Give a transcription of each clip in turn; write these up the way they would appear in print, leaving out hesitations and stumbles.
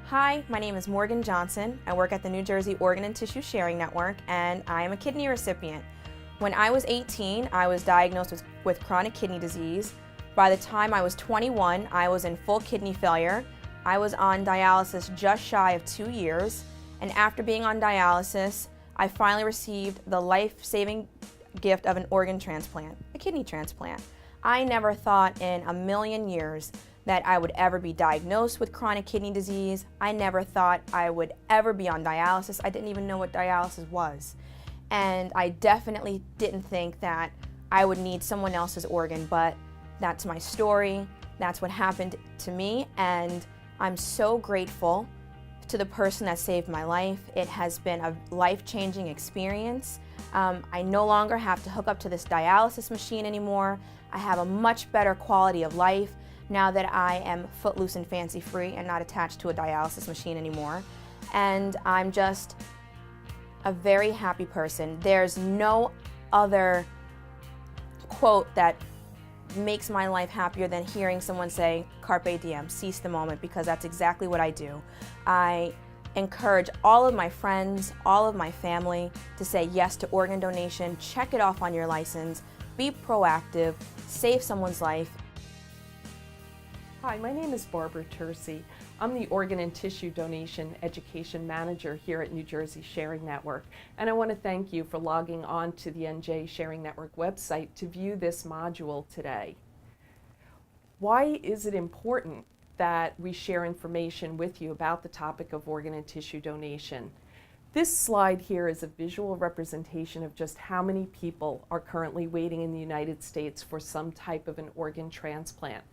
Hi, my name is Morgan Johnson. I work at the New Jersey Organ and Tissue Sharing Network, and I am a kidney recipient. When I was 18, I was diagnosed with chronic kidney disease. By the time I was 21, I was in full kidney failure. I was on dialysis just shy of 2 years, and after being on dialysis, I finally received the life-saving gift of an organ transplant, a kidney transplant. I never thought in a million years that I would ever be diagnosed with chronic kidney disease. I never thought I would ever be on dialysis. I didn't even know what dialysis was. And I definitely didn't think that I would need someone else's organ, but that's my story. That's what happened to me, and I'm so grateful to the person that saved my life. It has been a life-changing experience. I no longer have to hook up to this dialysis machine anymore. I have a much better quality of life now that I am footloose and fancy-free and not attached to a dialysis machine anymore. And I'm just a very happy person. There's no other quote that makes my life happier than hearing someone say, "Carpe diem," seize the moment, because that's exactly what I do. I encourage all of my friends, all of my family to say yes to organ donation. Check it off on your license. Be proactive. Save someone's life. Hi, my name is Barbara Tercy. I'm the Organ and Tissue Donation Education Manager here at New Jersey Sharing Network, and I want to thank you for logging on to the NJ Sharing Network website to view this module today. Why is it important that we share information with you about the topic of organ and tissue donation? This slide here is a visual representation of just how many people are currently waiting in the United States for some type of an organ transplant.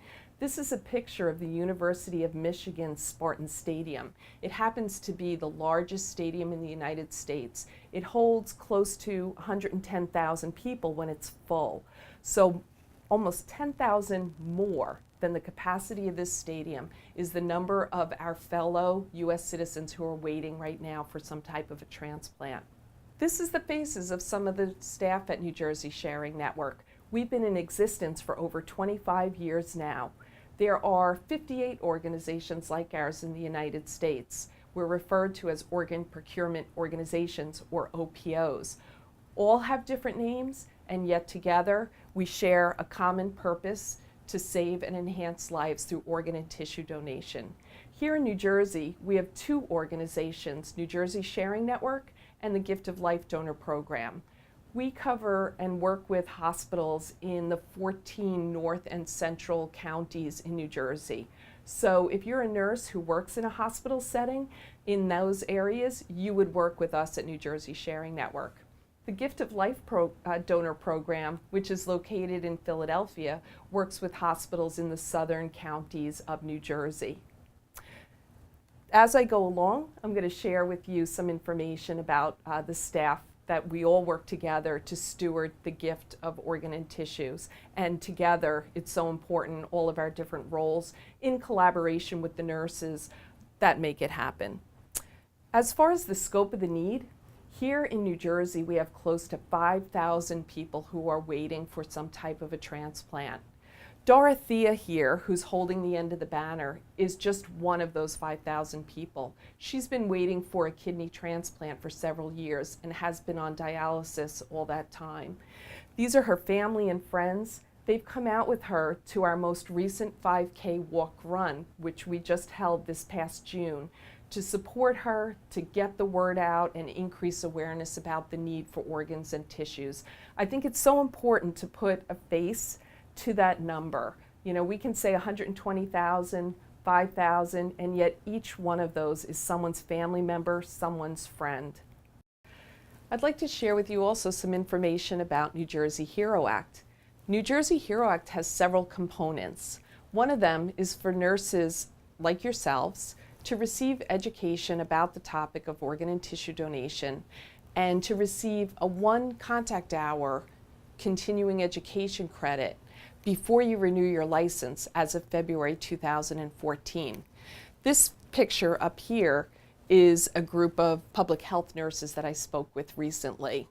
This is a picture of the University of Michigan Spartan Stadium. It happens to be the largest stadium in the United States. It holds close to 110,000 people when it's full. So almost 10,000 more than the capacity of this stadium is the number of our fellow U.S. citizens who are waiting right now for some type of a transplant. This is the faces of some of the staff at New Jersey Sharing Network. We've been in existence for over 25 years now. There are 58 organizations like ours in the United States. We're referred to as Organ Procurement Organizations, or OPOs. All have different names, and yet together we share a common purpose to save and enhance lives through organ and tissue donation. Here in New Jersey, we have two organizations, New Jersey Sharing Network and the Gift of Life Donor Program. We cover and work with hospitals in the 14 north and central counties in New Jersey. So if you're a nurse who works in a hospital setting in those areas, you would work with us at New Jersey Sharing Network. The Gift of Life Donor Program, which is located in Philadelphia, works with hospitals in the southern counties of New Jersey. As I go along, I'm going to share with you some information about the staff that we all work together to steward the gift of organ and tissues. And together, it's so important, all of our different roles in collaboration with the nurses that make it happen. As far as the scope of the need, here in New Jersey, we have close to 5,000 people who are waiting for some type of a transplant. Dorothea here, who's holding the end of the banner, is just one of those 5,000 people. She's been waiting for a kidney transplant for several years and has been on dialysis all that time. These are her family and friends. They've come out with her to our most recent 5K walk run, which we just held this past June, to support her, to get the word out and increase awareness about the need for organs and tissues. I think it's so important to put a face to that number. You know, we can say 120,000, 5,000, and yet each one of those is someone's family member, someone's friend. I'd like to share with you also some information about New Jersey HERO Act. New Jersey HERO Act has several components. One of them is for nurses like yourselves to receive education about the topic of organ and tissue donation and to receive a 1 contact hour continuing education credit before you renew your license as of February 2014. This picture up here is a group of public health nurses that I spoke with recently.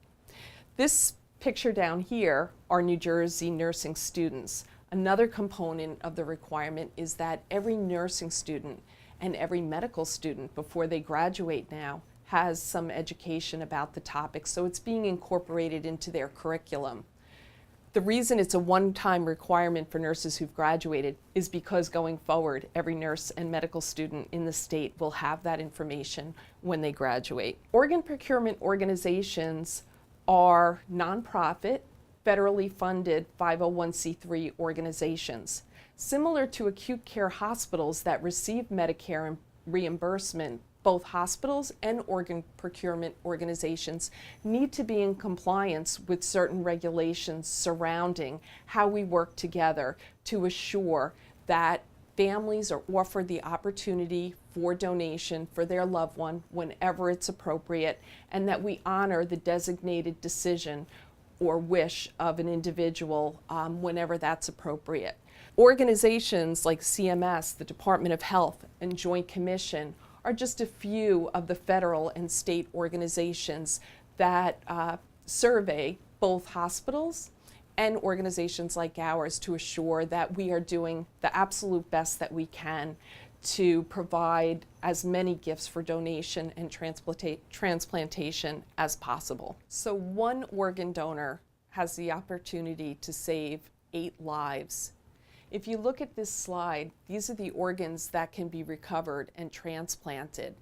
This picture down here are New Jersey nursing students. Another component of the requirement is that every nursing student and every medical student before they graduate now has some education about the topic, so it's being incorporated into their curriculum. The reason it's a one-time requirement for nurses who've graduated is because going forward, every nurse and medical student in the state will have that information when they graduate. Organ procurement organizations are nonprofit, federally funded 501c3 organizations. Similar to acute care hospitals that receive Medicare reimbursement, both hospitals and organ procurement organizations need to be in compliance with certain regulations surrounding how we work together to assure that families are offered the opportunity for donation for their loved one whenever it's appropriate, and that we honor the designated decision or wish of an individual whenever that's appropriate. Organizations like CMS, the Department of Health, and Joint Commission are just a few of the federal and state organizations that survey both hospitals and organizations like ours to assure that we are doing the absolute best that we can to provide as many gifts for donation and transplantation as possible. So one organ donor has the opportunity to save 8 lives. If you look at this slide, these are the organs that can be recovered and transplanted.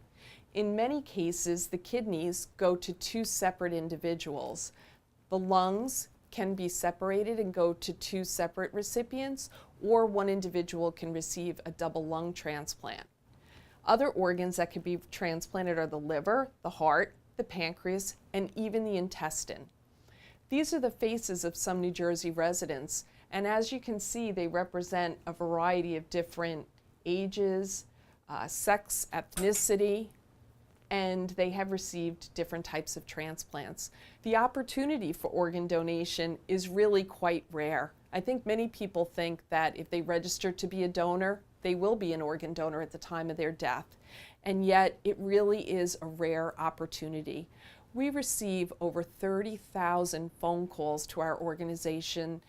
In many cases, the kidneys go to 2 separate individuals. The lungs can be separated and go to 2 separate recipients, or one individual can receive a double lung transplant. Other organs that can be transplanted are the liver, the heart, the pancreas, and even the intestine. These are the faces of some New Jersey residents, and as you can see, they represent a variety of different ages, sex, ethnicity, and they have received different types of transplants. The opportunity for organ donation is really quite rare. I think many people think that if they register to be a donor, they will be an organ donor at the time of their death. And yet, it really is a rare opportunity. We receive over 30,000 phone calls to our organization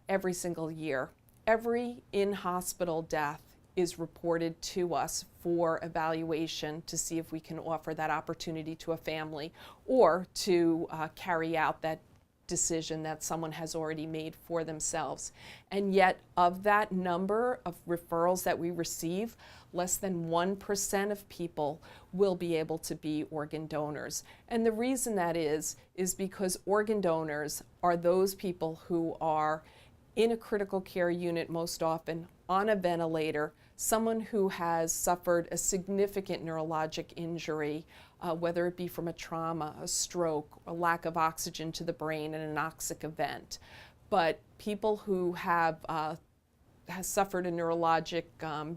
every single year. Every in-hospital death is reported to us for evaluation to see if we can offer that opportunity to a family or to carry out that decision that someone has already made for themselves. And yet, of that number of referrals that we receive, less than 1% of people will be able to be organ donors. And the reason that is because organ donors are those people who are in a critical care unit most often, on a ventilator, someone who has suffered a significant neurologic injury, whether it be from a trauma, a stroke, a lack of oxygen to the brain, and an anoxic event. But people who have suffered a neurologic,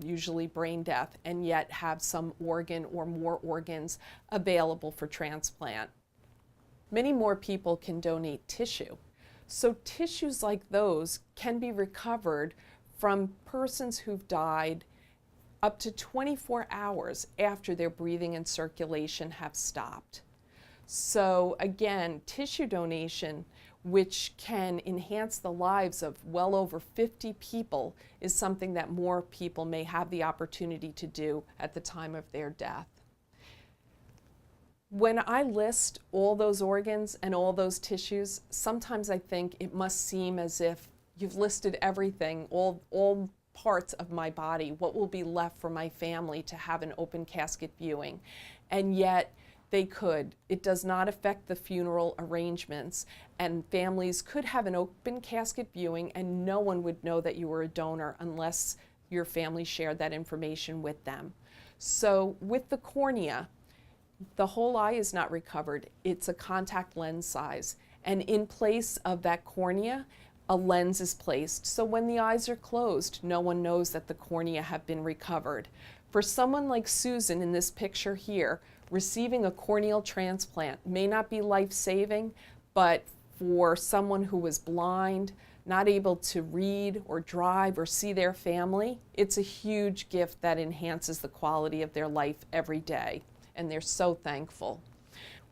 usually brain death, and yet have some organ or more organs available for transplant. Many more people can donate tissue. So tissues like those can be recovered from persons who've died up to 24 hours after their breathing and circulation have stopped. So again, tissue donation, which can enhance the lives of well over 50 people, is something that more people may have the opportunity to do at the time of their death. When I list all those organs and all those tissues, sometimes I think it must seem as if you've listed everything, all parts of my body, what will be left for my family to have an open casket viewing. And yet they could. It does not affect the funeral arrangements, and families could have an open casket viewing and no one would know that you were a donor unless your family shared that information with them. So with the cornea, the whole eye is not recovered. It's a contact lens size. And in place of that cornea, a lens is placed. So when the eyes are closed, no one knows that the cornea have been recovered. For someone like Susan in this picture here, receiving a corneal transplant may not be life-saving, but for someone who was blind, not able to read or drive or see their family, it's a huge gift that enhances the quality of their life every day. And they're so thankful.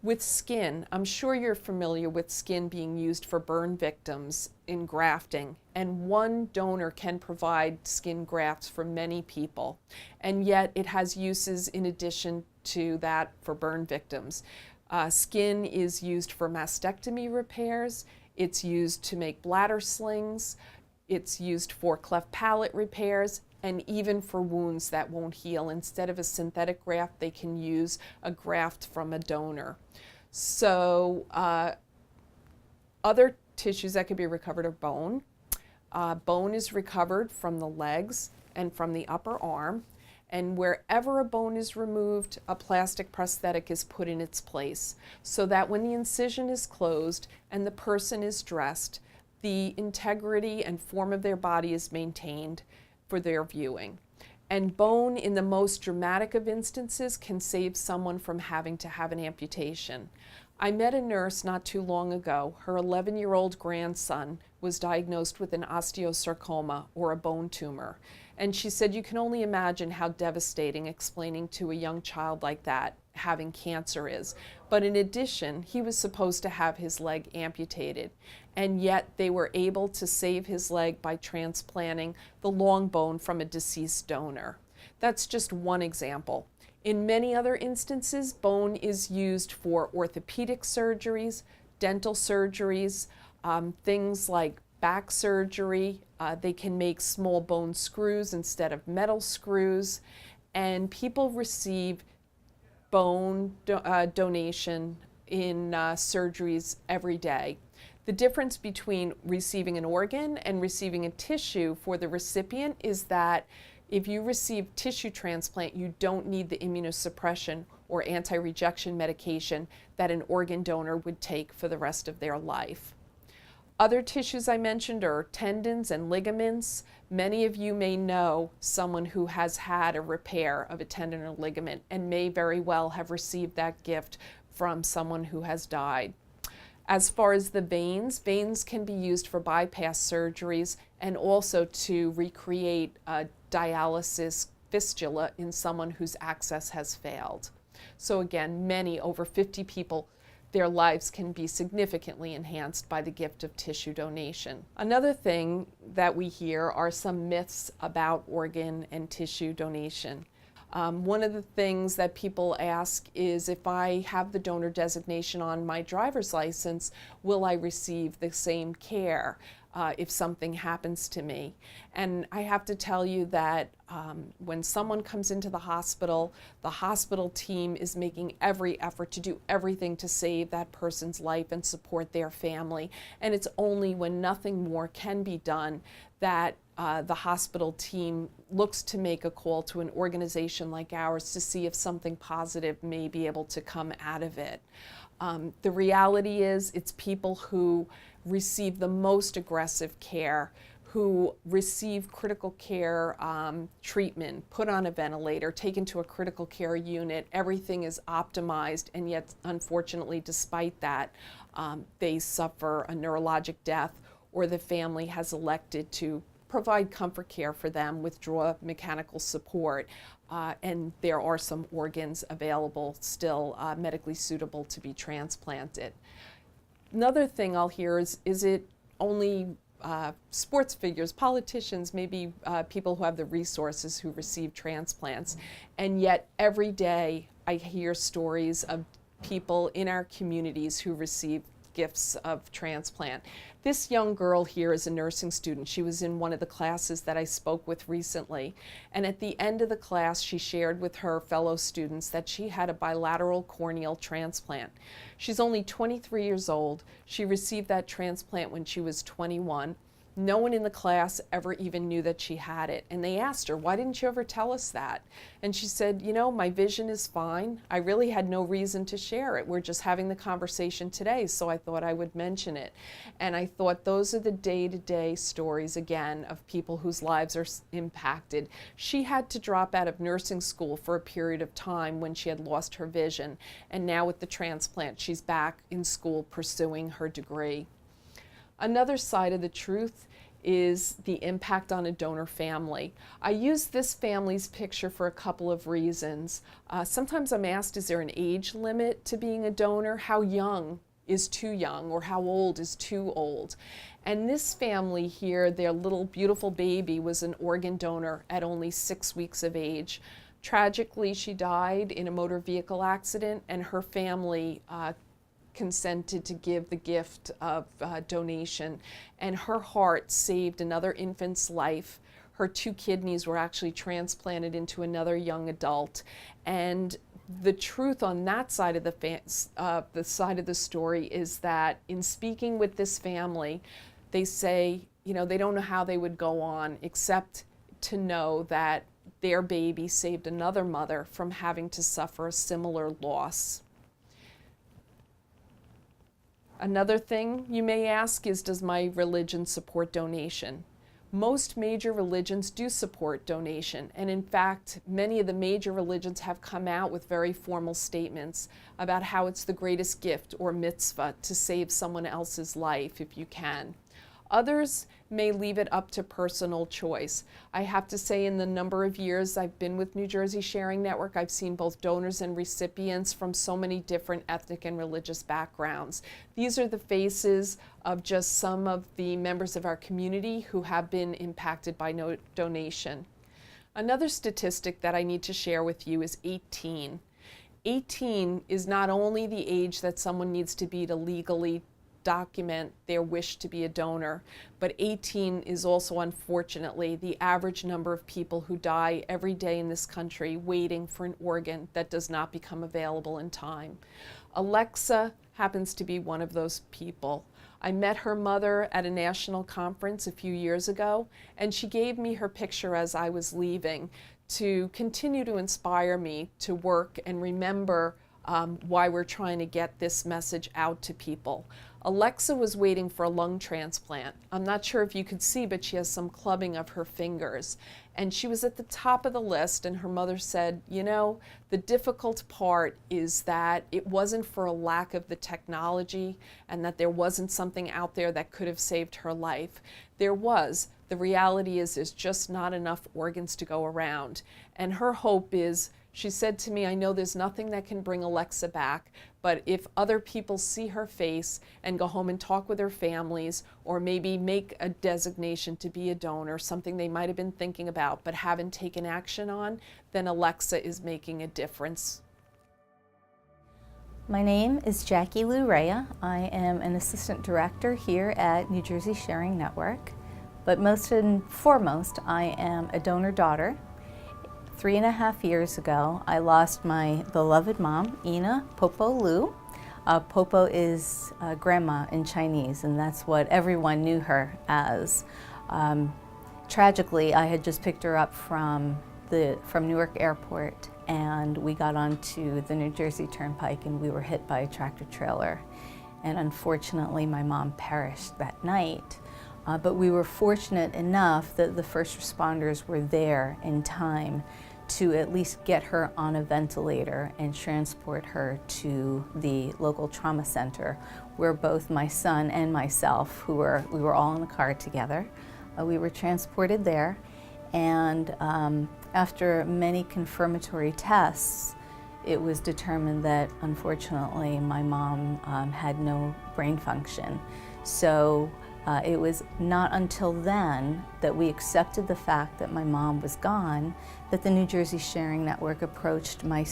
With skin, I'm sure you're familiar with skin being used for burn victims in grafting, and one donor can provide skin grafts for many people, and yet it has uses in addition to that for burn victims. Skin is used for mastectomy repairs, it's used to make bladder slings, it's used for cleft palate repairs, and even for wounds that won't heal. Instead of a synthetic graft, they can use a graft from a donor. So other tissues that can be recovered are bone. Bone is recovered from the legs and from the upper arm. And wherever a bone is removed, a plastic prosthetic is put in its place so that when the incision is closed and the person is dressed, the integrity and form of their body is maintained for their viewing. And bone, in the most dramatic of instances, can save someone from having to have an amputation. I met a nurse not too long ago. Her 11-year-old grandson was diagnosed with an osteosarcoma, or a bone tumor. And she said, you can only imagine how devastating explaining to a young child like that having cancer is. But in addition, he was supposed to have his leg amputated, and yet they were able to save his leg by transplanting the long bone from a deceased donor. That's just one example. In many other instances, bone is used for orthopedic surgeries, dental surgeries, things like back surgery. They can make small bone screws instead of metal screws, and people receive bone donation in surgeries every day. The difference between receiving an organ and receiving a tissue for the recipient is that if you receive tissue transplant, you don't need the immunosuppression or anti-rejection medication that an organ donor would take for the rest of their life. Other tissues I mentioned are tendons and ligaments. Many of you may know someone who has had a repair of a tendon or ligament and may very well have received that gift from someone who has died. As far as the veins, veins can be used for bypass surgeries and also to recreate a dialysis fistula in someone whose access has failed. So again, many, over 50 people, their lives can be significantly enhanced by the gift of tissue donation. Another thing that we hear are some myths about organ and tissue donation. One of the things that people ask is, if I have the donor designation on my driver's license, will I receive the same care if something happens to me? And I have to tell you that when someone comes into the hospital team is making every effort to do everything to save that person's life and support their family. And it's only when nothing more can be done that the hospital team looks to make a call to an organization like ours to see if something positive may be able to come out of it. The reality is, it's people who receive the most aggressive care, who receive critical care treatment, put on a ventilator, taken to a critical care unit. Everything is optimized, and yet, unfortunately, despite that, they suffer a neurologic death, or the family has elected to provide comfort care for them, withdraw mechanical support, and there are some organs available still medically suitable to be transplanted. Another thing I'll hear is it only sports figures, politicians, maybe people who have the resources who receive transplants? And yet every day I hear stories of people in our communities who receive gifts of transplant. This young girl here is a nursing student. She was in one of the classes that I spoke with recently, and at the end of the class she shared with her fellow students that she had a bilateral corneal transplant. She's only 23 years old. She received that transplant when she was 21. No one in the class ever even knew that she had it. And they asked her, why didn't you ever tell us that? And she said, you know, my vision is fine. I really had no reason to share it. We're just having the conversation today, so I thought I would mention it. And I thought those are the day-to-day stories, again, of people whose lives are impacted. She had to drop out of nursing school for a period of time when she had lost her vision. And now with the transplant, she's back in school pursuing her degree. Another side of the truth is the impact on a donor family. I use this family's picture for a couple of reasons. Sometimes I'm asked, is there an age limit to being a donor? How young is too young, or how old is too old? And this family here, their little beautiful baby was an organ donor at only 6 weeks of age. Tragically, she died in a motor vehicle accident, and her family consented to give the gift of donation, and her heart saved another infant's life. Her 2 kidneys were actually transplanted into another young adult, and the truth on that side of the side of the story is that in speaking with this family, they say, you know, they don't know how they would go on except to know that their baby saved another mother from having to suffer a similar loss. Another thing you may ask is, does my religion support donation? Most major religions do support donation, and in fact, many of the major religions have come out with very formal statements about how it's the greatest gift or mitzvah to save someone else's life if you can. Others may leave it up to personal choice. I have to say, in the number of years I've been with New Jersey Sharing Network, I've seen both donors and recipients from so many different ethnic and religious backgrounds. These are the faces of just some of the members of our community who have been impacted by donation. Another statistic that I need to share with you is 18. 18 is not only the age that someone needs to be to legally document their wish to be a donor, but 18 is also, unfortunately, the average number of people who die every day in this country waiting for an organ that does not become available in time. Alexa happens to be one of those people. I met her mother at a national conference a few years ago, and she gave me her picture as I was leaving to continue to inspire me to work and remember why we're trying to get this message out to people. Alexa was waiting for a lung transplant. I'm not sure if you could see, but she has some clubbing of her fingers. And she was at the top of the list, and her mother said, you know, the difficult part is that it wasn't for a lack of the technology and that there wasn't something out there that could have saved her life. There was. The reality is there's just not enough organs to go around. And her hope is, she said to me, I know there's nothing that can bring Alexa back, but if other people see her face and go home and talk with their families, or maybe make a designation to be a donor, something they might have been thinking about but haven't taken action on, then Alexa is making a difference. My name is Jackie Lou Rea. I am an assistant director here at New Jersey Sharing Network, but most and foremost, I am a donor daughter. 3.5 years ago, I lost my beloved mom, Ina Popo Lu. Popo is grandma in Chinese, and that's what everyone knew her as. Tragically, I had just picked her up from Newark Airport, and we got onto the New Jersey Turnpike, and we were hit by a tractor trailer. And unfortunately, my mom perished that night. But we were fortunate enough that the first responders were there in time to at least get her on a ventilator and transport her to the local trauma center, where both my son and myself, we were all in the car together, we were transported there. And after many confirmatory tests, it was determined that unfortunately my mom had no brain function. So it was not until then that we accepted the fact that my mom was gone that the New Jersey Sharing Network approached my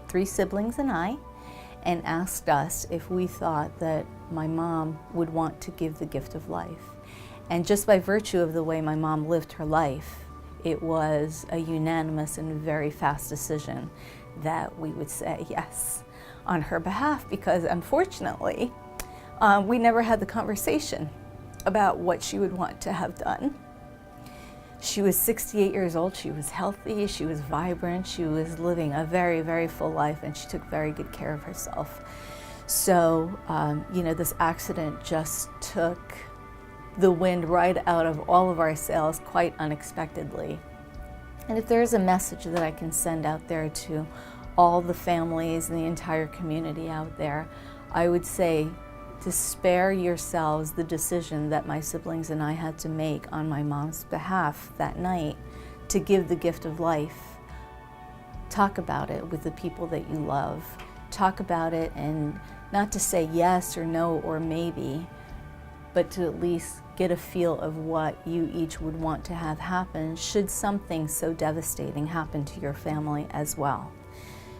3 siblings and I and asked us if we thought that my mom would want to give the gift of life. And just by virtue of the way my mom lived her life, it was a unanimous and very fast decision that we would say yes on her behalf, because unfortunately, we never had the conversation about what she would want to have done. She was 68 years old, she was healthy, she was vibrant, she was living a very, very full life, and she took very good care of herself. So, you know, this accident just took the wind right out of all of our sails quite unexpectedly. And if there's a message that I can send out there to all the families and the entire community out there, I would say, to spare yourselves the decision that my siblings and I had to make on my mom's behalf that night to give the gift of life. Talk about it with the people that you love. Talk about it, and not to say yes or no or maybe, but to at least get a feel of what you each would want to have happen should something so devastating happen to your family as well.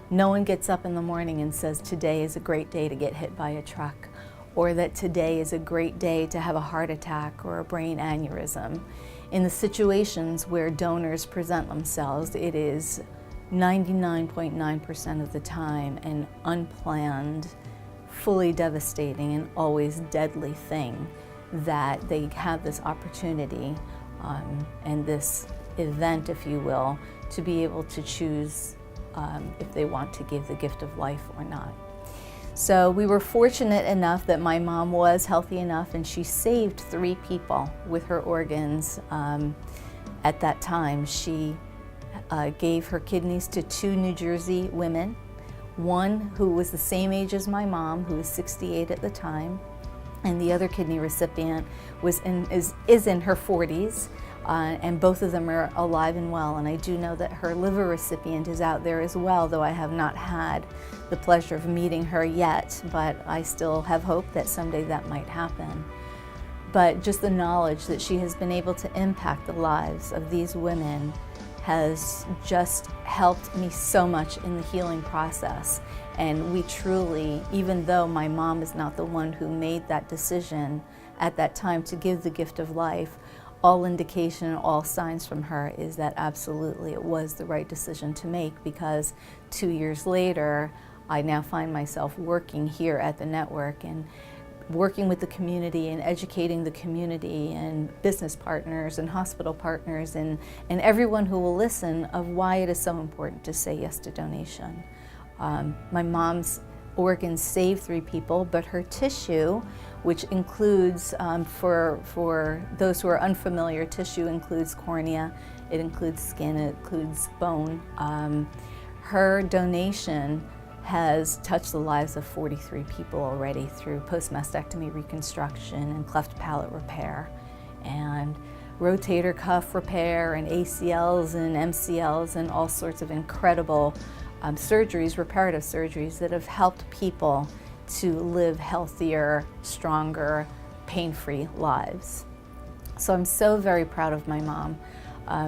No one gets up in the morning and says today is a great day to get hit by a truck, or that today is a great day to have a heart attack or a brain aneurysm. In the situations where donors present themselves, it is 99.9% of the time an unplanned, fully devastating and always deadly thing that they have this opportunity and this event, if you will, to be able to choose if they want to give the gift of life or not. So we were fortunate enough that my mom was healthy enough, and she saved 3 people with her organs. At that time, she gave her kidneys to 2 New Jersey women, one who was the same age as my mom, who was 68 at the time, and the other kidney recipient is in her 40s, and both of them are alive and well. And I do know that her liver recipient is out there as well, though I have not had the pleasure of meeting her yet, but I still have hope that someday that might happen. But just the knowledge that she has been able to impact the lives of these women has just helped me so much in the healing process. And we truly, even though my mom is not the one who made that decision at that time to give the gift of life, all indication, all signs from her is that absolutely it was the right decision to make, because 2 years later, I now find myself working here at the network and working with the community and educating the community and business partners and hospital partners and everyone who will listen of why it is so important to say yes to donation. My mom's organs saved 3 people, but her tissue, which includes, for those who are unfamiliar, tissue includes cornea, it includes skin, it includes bone. Her donation has touched the lives of 43 people already through post-mastectomy reconstruction and cleft palate repair and rotator cuff repair and ACLs and MCLs and all sorts of incredible surgeries, reparative surgeries that have helped people to live healthier, stronger, pain-free lives. So I'm so very proud of my mom.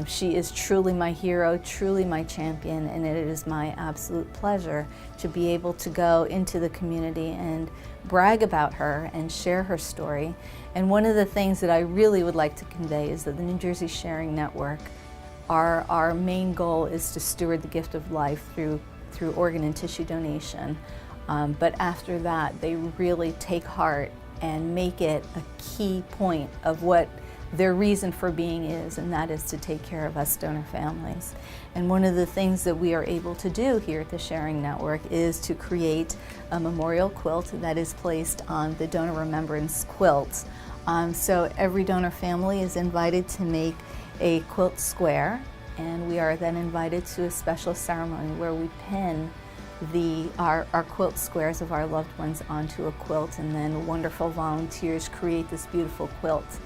She is truly my hero, truly my champion, and it is my absolute pleasure to be able to go into the community and brag about her and share her story. And one of the things that I really would like to convey is that the New Jersey Sharing Network, our main goal is to steward the gift of life through organ and tissue donation. But after that, they really take heart and make it a key point of what their reason for being is, and that is to take care of us donor families. And one of the things that we are able to do here at the Sharing Network is to create a memorial quilt that is placed on the donor remembrance quilt. So every donor family is invited to make a quilt square, and we are then invited to a special ceremony where we pin our quilt squares of our loved ones onto a quilt, and then wonderful volunteers create this beautiful quilt.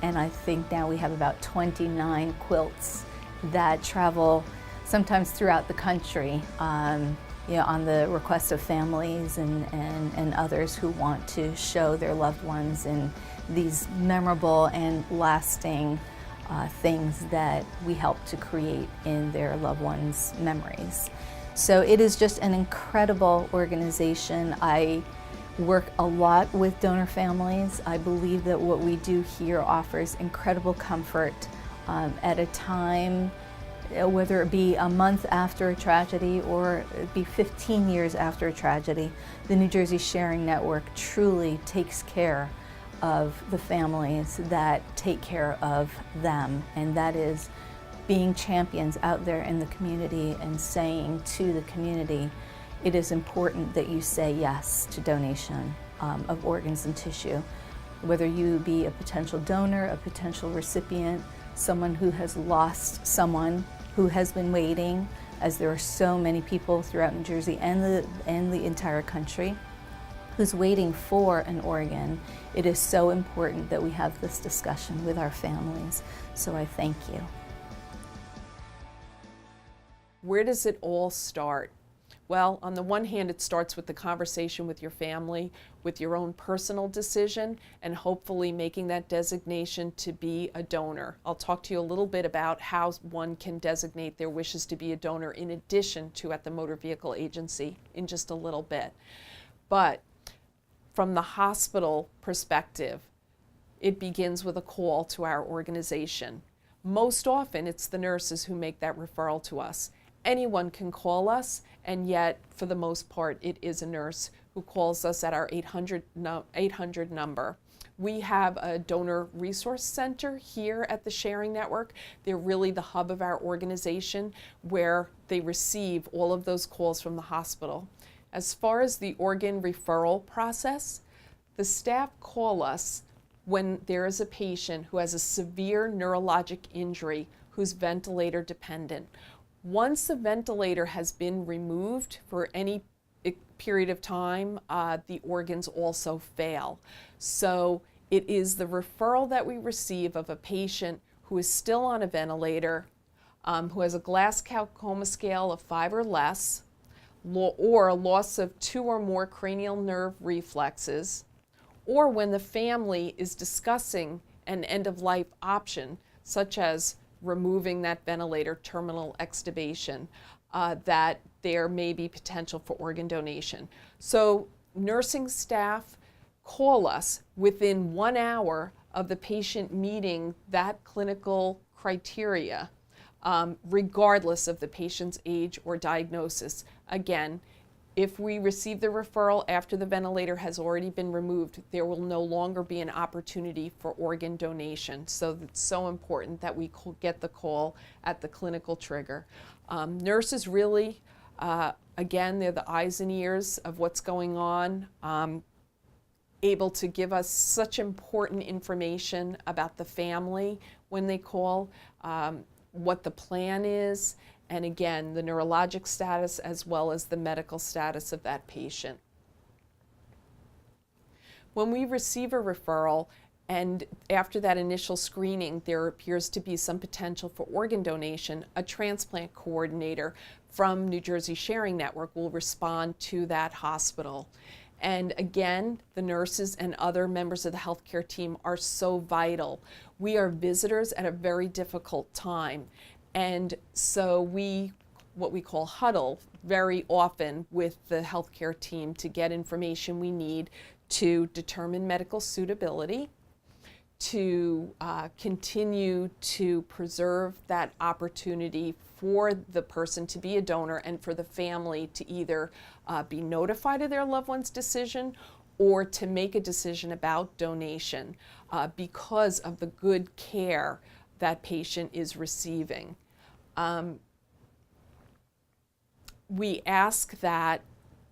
And I think now we have about 29 quilts that travel sometimes throughout the country, on the request of families and others who want to show their loved ones in these memorable and lasting things that we help to create in their loved ones' memories. So it is just an incredible organization. I work a lot with donor families. I believe that what we do here offers incredible comfort at a time, whether it be a month after a tragedy or it be 15 years after a tragedy. The New Jersey Sharing Network truly takes care of the families that take care of them, and that is being champions out there in the community and saying to the community, it is important that you say yes to donation of organs and tissue. Whether you be a potential donor, a potential recipient, someone who has lost someone who has been waiting, as there are so many people throughout New Jersey and the entire country. who's waiting for an organ, it is so important that we have this discussion with our families. So I thank you. Where does it all start? Well, on the one hand, it starts with the conversation with your family, with your own personal decision, and hopefully making that designation to be a donor. I'll talk to you a little bit about how one can designate their wishes to be a donor in addition to at the motor vehicle agency in just a little bit. But from the hospital perspective, it begins with a call to our organization. Most often, it's the nurses who make that referral to us. Anyone can call us, and yet, for the most part, it is a nurse who calls us at our 800 number. We have a donor resource center here at the Sharing Network. They're really the hub of our organization where they receive all of those calls from the hospital. As far as the organ referral process, the staff call us when there is a patient who has a severe neurologic injury who's ventilator dependent. Once the ventilator has been removed for any period of time, the organs also fail. So it is the referral that we receive of a patient who is still on a ventilator, who has a Glasgow coma scale of 5 or less, or a loss of 2 or more cranial nerve reflexes, or when the family is discussing an end-of-life option, such as removing that ventilator, terminal extubation, that there may be potential for organ donation. So nursing staff call us within 1 hour of the patient meeting that clinical criteria, regardless of the patient's age or diagnosis. Again, if we receive the referral after the ventilator has already been removed, there will no longer be an opportunity for organ donation. So it's so important that we get the call at the clinical trigger. Nurses really, again, they're the eyes and ears of what's going on, able to give us such important information about the family when they call, what the plan is, and again, the neurologic status as well as the medical status of that patient. When we receive a referral, and after that initial screening, there appears to be some potential for organ donation, a transplant coordinator from New Jersey Sharing Network will respond to that hospital. And again, the nurses and other members of the healthcare team are so vital. We are visitors at a very difficult time. And so what we call huddle very often with the healthcare team to get information we need to determine medical suitability, to continue to preserve that opportunity for the person to be a donor and for the family to either be notified of their loved one's decision or to make a decision about donation because of the good care that patient is receiving. We ask that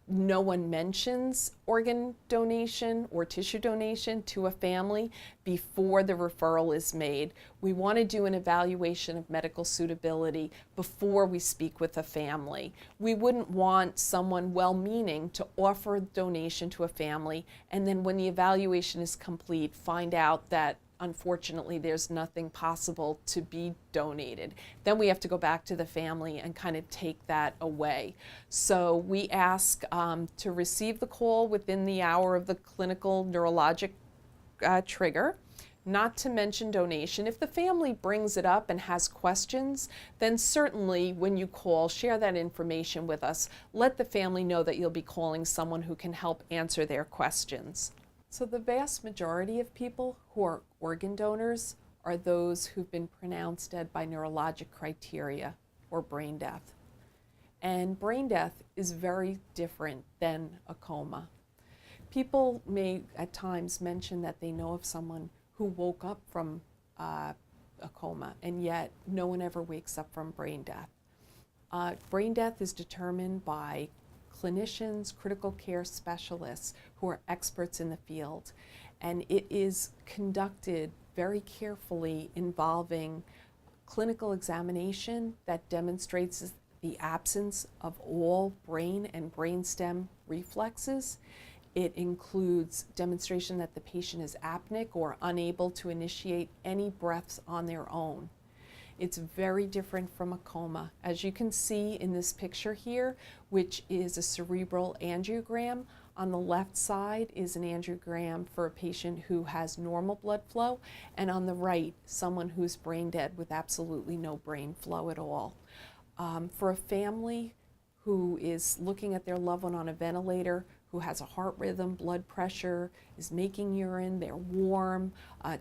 no one mentions organ donation or tissue donation to a family before the referral is made. We want to do an evaluation of medical suitability before we speak with a family. We wouldn't want someone well-meaning to offer donation to a family and then when the evaluation is complete, find out that unfortunately there's nothing possible to be donated. Then we have to go back to the family and kind of take that away. So we ask to receive the call within the hour of the clinical neurologic trigger, not to mention donation. If the family brings it up and has questions, then certainly when you call, share that information with us. Let the family know that you'll be calling someone who can help answer their questions. So the vast majority of people who are organ donors are those who've been pronounced dead by neurologic criteria or brain death. And brain death is very different than a coma. People may at times mention that they know of someone who woke up from a coma, and yet no one ever wakes up from brain death. Brain death is determined by clinicians, critical care specialists who are experts in the field. And it is conducted very carefully involving clinical examination that demonstrates the absence of all brain and brainstem reflexes. It includes demonstration that the patient is apneic or unable to initiate any breaths on their own. It's very different from a coma. As you can see in this picture here, which is a cerebral angiogram, on the left side is an angiogram for a patient who has normal blood flow, and on the right, someone who's brain dead with absolutely no brain flow at all. For a family who is looking at their loved one on a ventilator, who has a heart rhythm, blood pressure, is making urine, they're warm,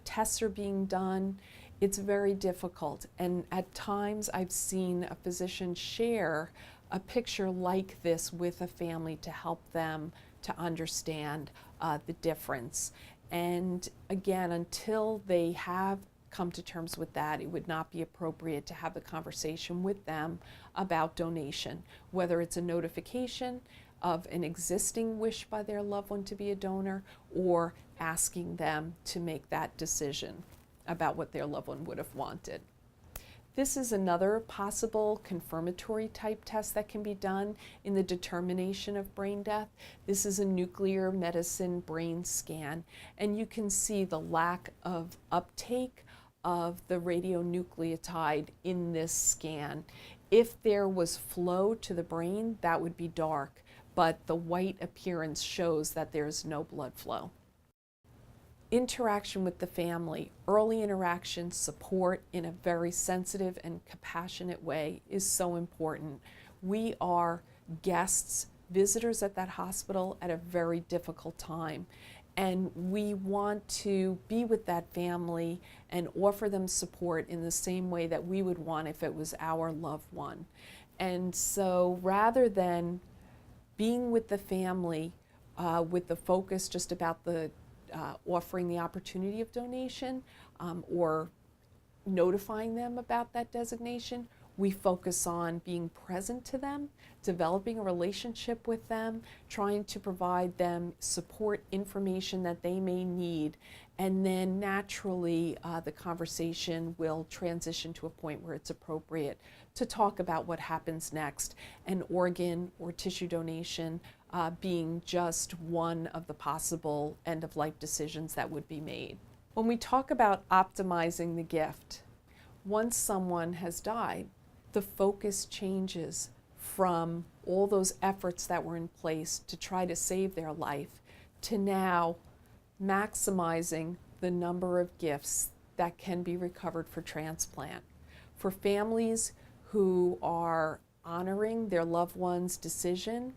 tests are being done, it's very difficult. And at times I've seen a physician share a picture like this with a family to help them to understand the difference. And again, until they have come to terms with that, it would not be appropriate to have the conversation with them about donation, whether it's a notification of an existing wish by their loved one to be a donor or asking them to make that decision about what their loved one would have wanted. This is another possible confirmatory type test that can be done in the determination of brain death. This is a nuclear medicine brain scan, and you can see the lack of uptake of the radionucleotide in this scan. If there was flow to the brain, that would be dark, but the white appearance shows that there's no blood flow. Interaction with the family, early interaction, support in a very sensitive and compassionate way is so important. We are guests, visitors at that hospital at a very difficult time, and we want to be with that family and offer them support in the same way that we would want if it was our loved one. And so rather than being with the family with the focus just about the offering the opportunity of donation or notifying them about that designation, we focus on being present to them, developing a relationship with them, trying to provide them support information that they may need, and then naturally the conversation will transition to a point where it's appropriate to talk about what happens next, an organ or tissue donation being just one of the possible end-of-life decisions that would be made. When we talk about optimizing the gift, once someone has died, the focus changes from all those efforts that were in place to try to save their life to now maximizing the number of gifts that can be recovered for transplant. For families who are honoring their loved one's decision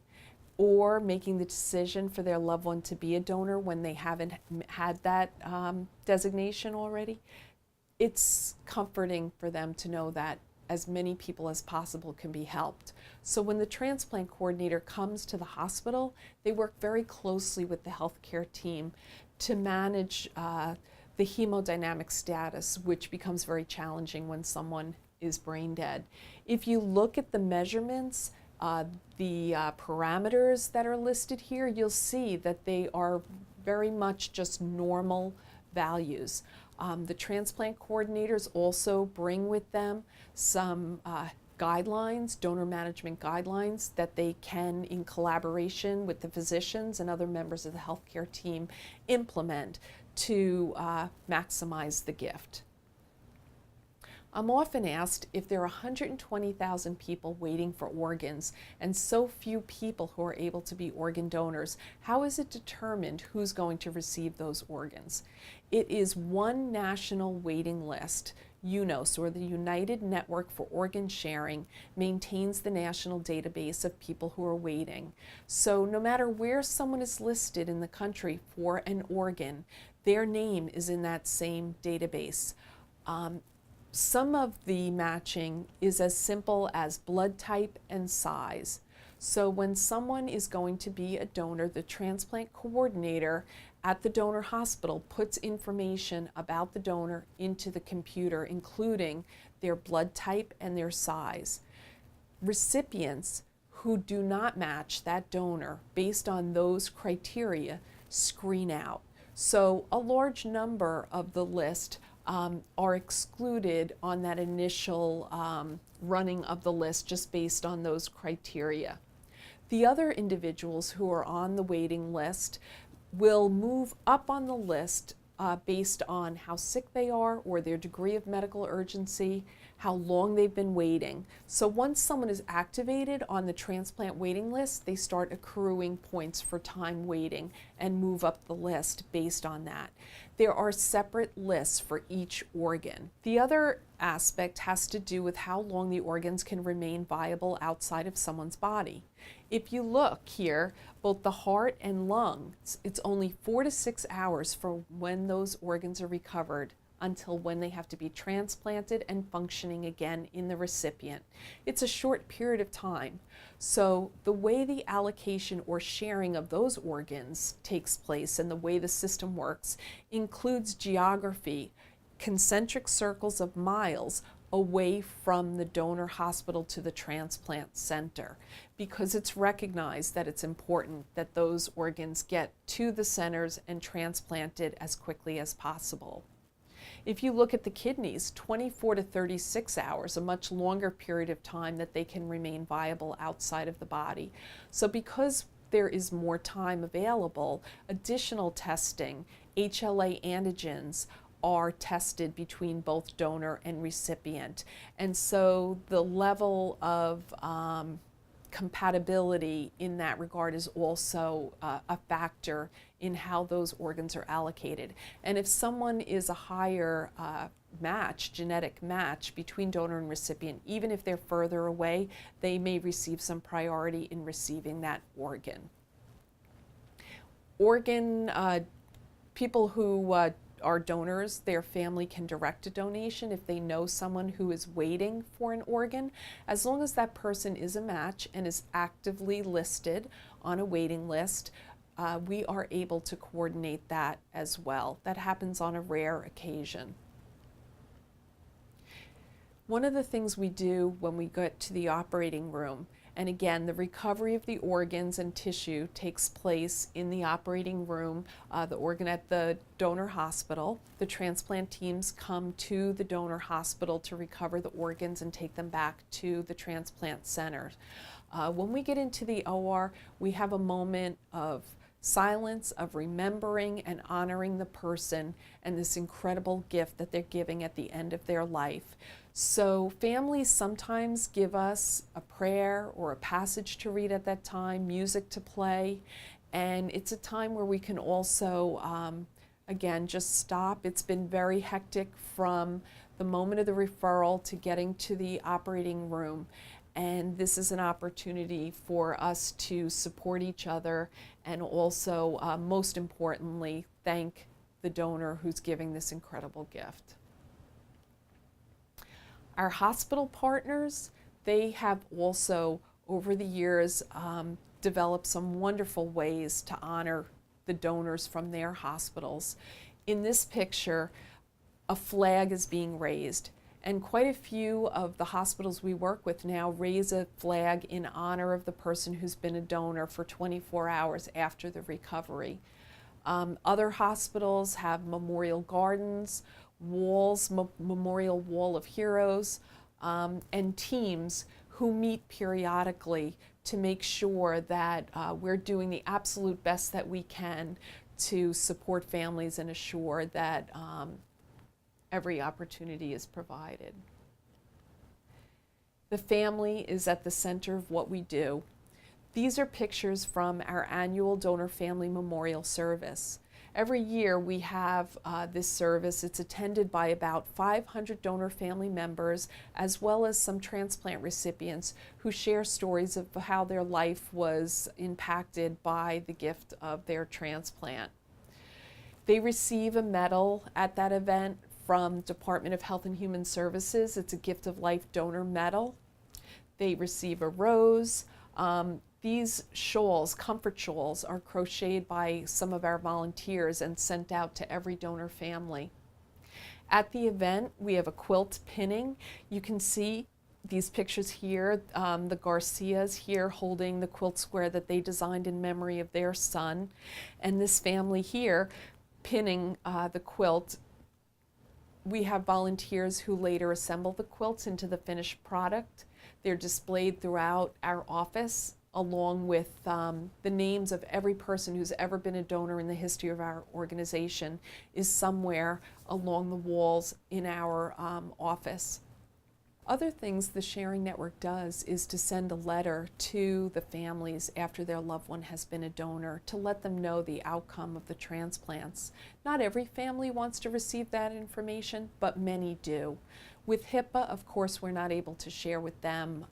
or making the decision for their loved one to be a donor when they haven't had that designation already, it's comforting for them to know that as many people as possible can be helped. So when the transplant coordinator comes to the hospital, they work very closely with the healthcare team to manage the hemodynamic status, which becomes very challenging when someone is brain dead. If you look at the measurements, the parameters that are listed here, you'll see that they are very much just normal values. The transplant coordinators also bring with them some guidelines, donor management guidelines, that they can, in collaboration with the physicians and other members of the healthcare team, implement to maximize the gift. I'm often asked if there are 120,000 people waiting for organs and so few people who are able to be organ donors, how is it determined who's going to receive those organs? It is one national waiting list. UNOS, or the United Network for Organ Sharing, maintains the national database of people who are waiting. So no matter where someone is listed in the country for an organ, their name is in that same database. Some of the matching is as simple as blood type and size. So when someone is going to be a donor, the transplant coordinator at the donor hospital puts information about the donor into the computer, including their blood type and their size. Recipients who do not match that donor based on those criteria screen out. So a large number of the list are excluded on that initial running of the list just based on those criteria. The other individuals who are on the waiting list will move up on the list based on how sick they are or their degree of medical urgency, how long they've been waiting. So once someone is activated on the transplant waiting list, they start accruing points for time waiting and move up the list based on that. There are separate lists for each organ. The other aspect has to do with how long the organs can remain viable outside of someone's body. If you look here, both the heart and lungs, it's only 4 to 6 hours from when those organs are recovered until when they have to be transplanted and functioning again in the recipient. It's a short period of time. So the way the allocation or sharing of those organs takes place and the way the system works includes geography, concentric circles of miles away from the donor hospital to the transplant center, because it's recognized that it's important that those organs get to the centers and transplanted as quickly as possible. If you look at the kidneys, 24 to 36 hours, a much longer period of time that they can remain viable outside of the body. So because there is more time available, additional testing, HLA antigens, are tested between both donor and recipient. And so the level of compatibility in that regard is also a factor in how those organs are allocated. And if someone is a higher genetic match between donor and recipient, even if they're further away, they may receive some priority in receiving that organ. People who are donors, their family can direct a donation if they know someone who is waiting for an organ. As long as that person is a match and is actively listed on a waiting list, we are able to coordinate that as well. That happens on a rare occasion. One of the things we do when we get to the operating room, and again, the recovery of the organs and tissue takes place in the operating room, the organ at the donor hospital. The transplant teams come to the donor hospital to recover the organs and take them back to the transplant center. When we get into the OR, we have a moment of silence, of remembering and honoring the person and this incredible gift that they're giving at the end of their life. So families sometimes give us a prayer or a passage to read at that time, music to play, and it's a time where we can also, again, just stop. It's been very hectic from the moment of the referral to getting to the operating room, and this is an opportunity for us to support each other and also, most importantly, thank the donor who's giving this incredible gift. Our hospital partners, they have also, over the years, developed some wonderful ways to honor the donors from their hospitals. In this picture, a flag is being raised, and quite a few of the hospitals we work with now raise a flag in honor of the person who's been a donor for 24 hours after the recovery. Other hospitals have memorial gardens, walls, Memorial Wall of Heroes, and teams who meet periodically to make sure that we're doing the absolute best that we can to support families and assure that every opportunity is provided. The family is at the center of what we do. These are pictures from our annual Donor Family Memorial Service. Every year we have this service. It's attended by about 500 donor family members, as well as some transplant recipients who share stories of how their life was impacted by the gift of their transplant. They receive a medal at that event from Department of Health and Human Services. It's a Gift of Life Donor Medal. They receive a rose. These shawls, comfort shawls, are crocheted by some of our volunteers and sent out to every donor family. At the event, we have a quilt pinning. You can see these pictures here, the Garcias here holding the quilt square that they designed in memory of their son, and this family here pinning the quilt. We have volunteers who later assemble the quilts into the finished product. They're displayed throughout our office along with the names of every person who's ever been a donor in the history of our organization, is somewhere along the walls in our office. Other things the Sharing Network does is to send a letter to the families after their loved one has been a donor to let them know the outcome of the transplants. Not every family wants to receive that information, but many do. With HIPAA, of course, we're not able to share with them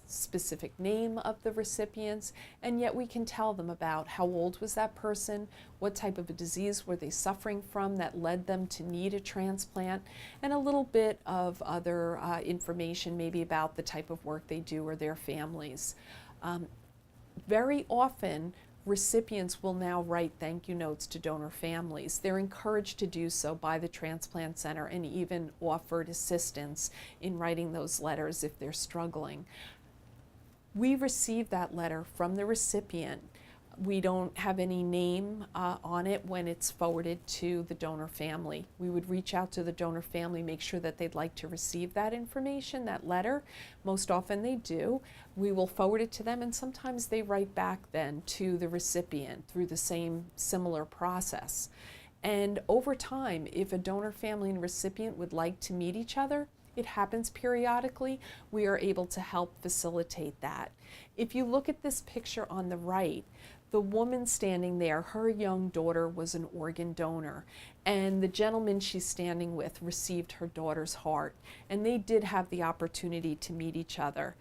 specific name of the recipients, and yet we can tell them about how old was that person, what type of a disease were they suffering from that led them to need a transplant, and a little bit of other information maybe about the type of work they do or their families. Very often, recipients will now write thank you notes to donor families. They're encouraged to do so by the Transplant Center and even offered assistance in writing those letters if they're struggling. We receive that letter from the recipient. We don't have any name on it when it's forwarded to the donor family. We would reach out to the donor family, make sure that they'd like to receive that information, that letter. Most often they do. We will forward it to them, and sometimes they write back then to the recipient through the same similar process. And over time, if a donor family and recipient would like to meet each other, it happens periodically, we are able to help facilitate that. If you look at this picture on the right, the woman standing there, her young daughter was an organ donor, and the gentleman she's standing with received her daughter's heart, and they did have the opportunity to meet each other.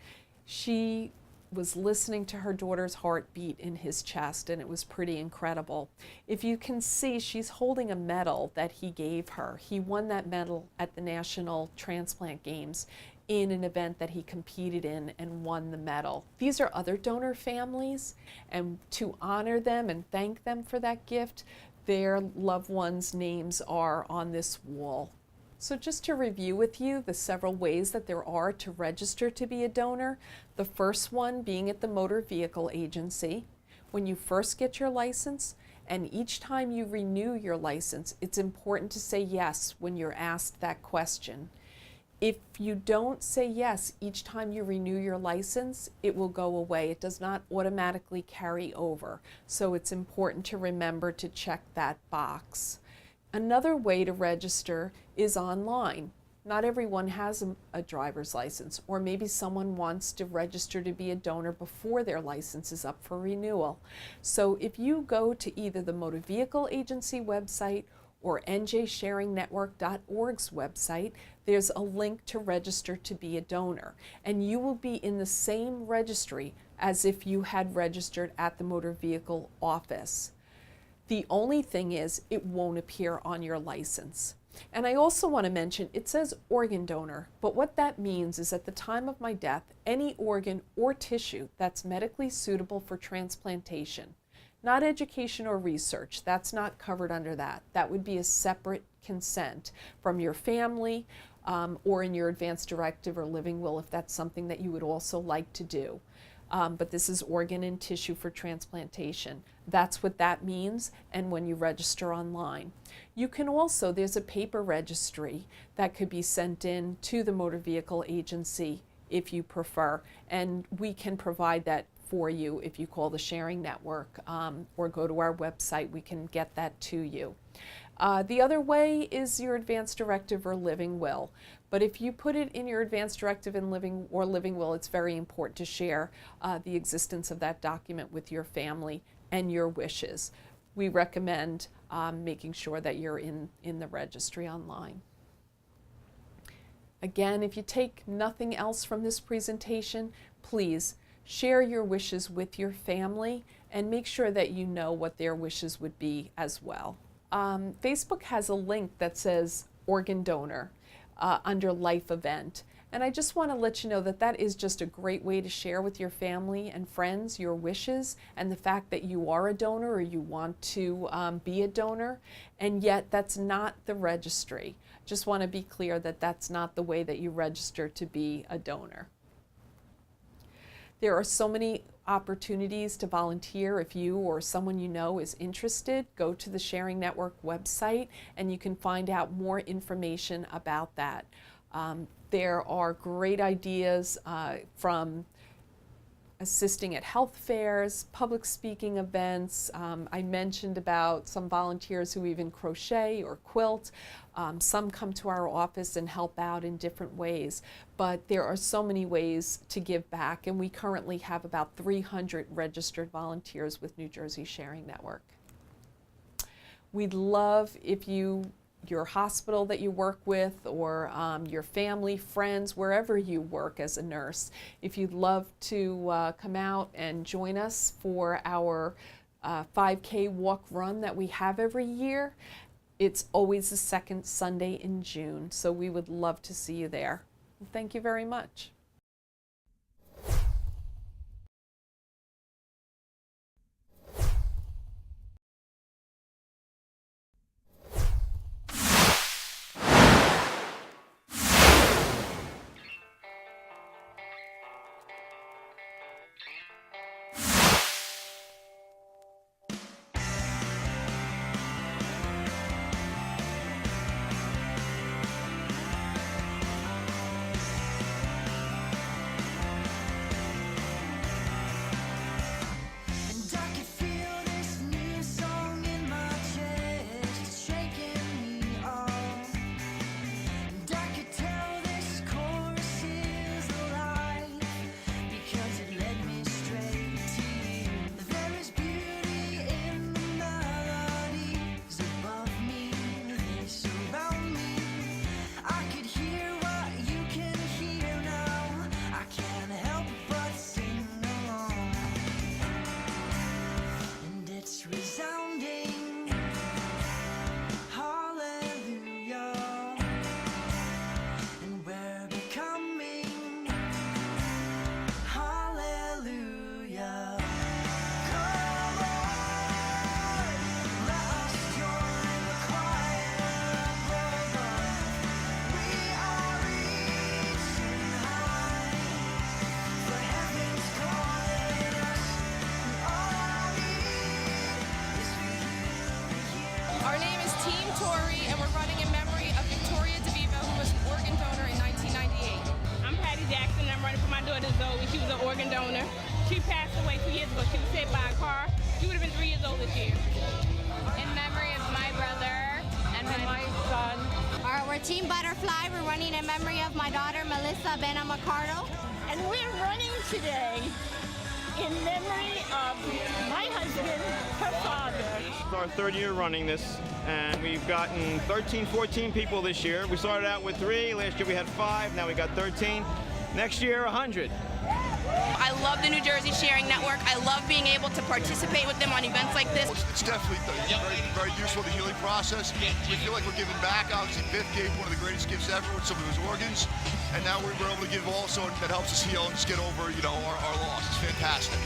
She was listening to her daughter's heartbeat in his chest, and it was pretty incredible. If you can see, she's holding a medal that he gave her. He won that medal at the National Transplant Games in an event that he competed in and won the medal. These are other donor families, and to honor them and thank them for that gift, their loved ones' names are on this wall. So just to review with you the several ways that there are to register to be a donor, the first one being at the Motor Vehicle Agency. When you first get your license, and each time you renew your license, it's important to say yes when you're asked that question. If you don't say yes each time you renew your license, it will go away. It does not automatically carry over. So it's important to remember to check that box. Another way to register is online. Not everyone has a driver's license, or maybe someone wants to register to be a donor before their license is up for renewal. So if you go to either the Motor Vehicle Agency website or njsharingnetwork.org's website, there's a link to register to be a donor, and you will be in the same registry as if you had registered at the motor vehicle office. The only thing is, it won't appear on your license. And I also want to mention, it says organ donor, but what that means is at the time of my death, any organ or tissue that's medically suitable for transplantation, not education or research, that's not covered under that. That would be a separate consent from your family or in your advance directive or living will if that's something that you would also like to do. But this is organ and tissue for transplantation. That's what that means, and when you register online. You can also, there's a paper registry that could be sent in to the Motor Vehicle Agency if you prefer, and we can provide that for you if you call the Sharing Network or go to our website. We can get that to you. The other way is your advance directive or living will. But if you put it in your advance directive and living will, it's very important to share the existence of that document with your family and your wishes. We recommend making sure that you're in the registry online. Again, if you take nothing else from this presentation, please share your wishes with your family and make sure that you know what their wishes would be as well. Facebook has a link that says organ donor under life event. And I just want to let you know that that is just a great way to share with your family and friends your wishes and the fact that you are a donor or you want to be a donor, and yet that's not the registry. Just want to be clear that that's not the way that you register to be a donor. There are so many opportunities to volunteer. If you or someone you know is interested, go to the Sharing Network website and you can find out more information about that. There are great ideas from assisting at health fairs, public speaking events. I mentioned about some volunteers who even crochet or quilt. Some come to our office and help out in different ways, but there are so many ways to give back, and we currently have about 300 registered volunteers with New Jersey Sharing Network. We'd love if your hospital that you work with, or your family, friends, wherever you work as a nurse, if you'd love to come out and join us for our 5K walk run that we have every year. It's always the second Sunday in June, so we would love to see you there. Thank you very much. She was an organ donor. She passed away 2 years ago. She was hit by a car. She would have been 3 years old this year. In memory of my brother and my son. We're Team Butterfly. We're running in memory of my daughter, Melissa Bena Macardo. And we're running today in memory of my husband, her father. It's our third year running this, and we've gotten 13, 14 people this year. We started out with 3. Last year we had 5. Now we got 13. Next year, 100. I love the New Jersey Sharing Network. I love being able to participate with them on events like this. It's definitely very, very useful, the healing process. We feel like we're giving back. Obviously, Biff gave one of the greatest gifts ever with some of his organs, and now we're able to give also, and that helps us heal and just get over, you know, our loss. It's fantastic.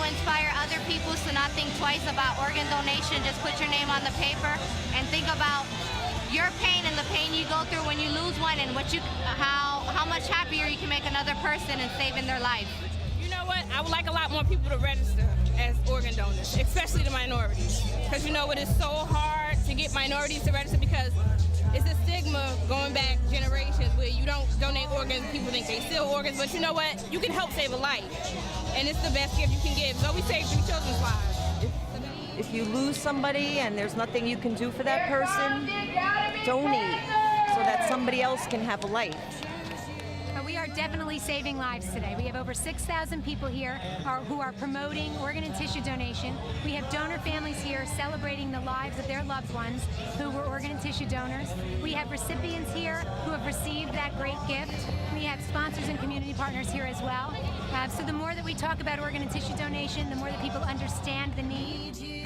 Inspire other people to not think twice about organ donation. Just put your name on the paper and think about your pain and the pain you go through when you lose one, and how much happier you can make another person and saving their life. You know what? I would like a lot more people to register as organ donors, especially the minorities. Because you know what, it's so hard to get minorities to register because it's a stigma going back generations where you don't donate organs, people think they steal organs, but you know what? You can help save a life. And it's the best gift you can give. So we saved 3 children's lives. If you lose somebody and there's nothing you can do for that person, donate so that somebody else can have a life. We are definitely saving lives today. We have over 6,000 people here who are promoting organ and tissue donation. We have donor families here celebrating the lives of their loved ones who were organ and tissue donors. We have recipients here who have received that great gift. We have sponsors and community partners here as well. So the more that we talk about organ and tissue donation, the more that people understand the need.